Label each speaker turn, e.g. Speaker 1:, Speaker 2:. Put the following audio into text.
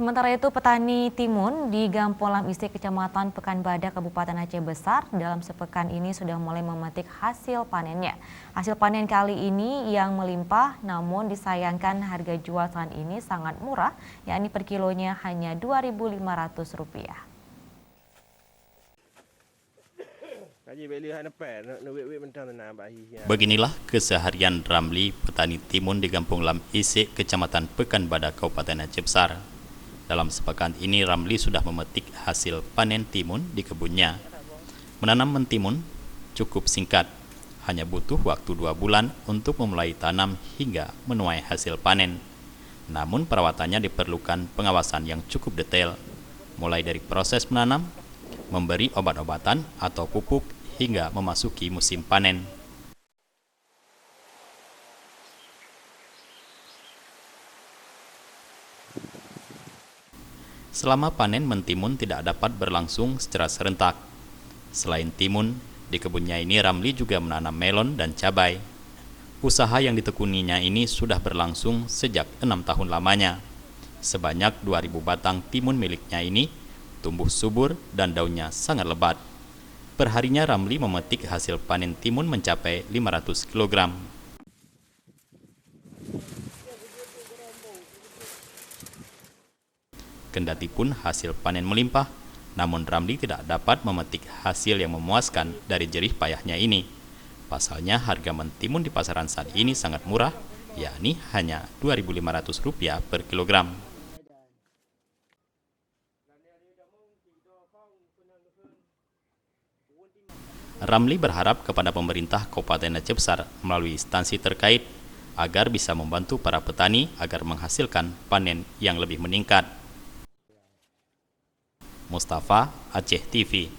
Speaker 1: Sementara itu, petani timun di Gampolam Isi, Kecamatan Pekanbadak, Kabupaten Aceh Besar, dalam sepekan ini sudah mulai memetik hasil panennya. Hasil panen kali ini yang melimpah, namun disayangkan harga jual saat ini sangat murah, yakni per kilonya hanya Rp2.500.
Speaker 2: Beginilah keseharian Ramli, petani timun di Kampung Lam Isi, Kecamatan Pekanbadak, Kabupaten Aceh Besar. Dalam sepekan ini, Ramli sudah memetik hasil panen timun di kebunnya. Menanam mentimun cukup singkat, hanya butuh waktu 2 bulan untuk memulai tanam hingga menuai hasil panen. Namun perawatannya diperlukan pengawasan yang cukup detail, mulai dari proses menanam, memberi obat-obatan atau pupuk, hingga memasuki musim panen. Selama panen, mentimun tidak dapat berlangsung secara serentak. Selain timun, di kebunnya ini Ramli juga menanam melon dan cabai. Usaha yang ditekuninya ini sudah berlangsung sejak 6 tahun lamanya. Sebanyak 2.000 batang timun miliknya ini tumbuh subur dan daunnya sangat lebat. Perharinya Ramli memetik hasil panen timun mencapai 500 kg. Kendati pun hasil panen melimpah, namun Ramli tidak dapat memetik hasil yang memuaskan dari jerih payahnya ini. Pasalnya harga mentimun di pasaran saat ini sangat murah, yakni hanya Rp2.500 per kilogram. Ramli berharap kepada pemerintah Kabupaten Aceh Besar melalui instansi terkait agar bisa membantu para petani agar menghasilkan panen yang lebih meningkat. Mustafa, Aceh TV.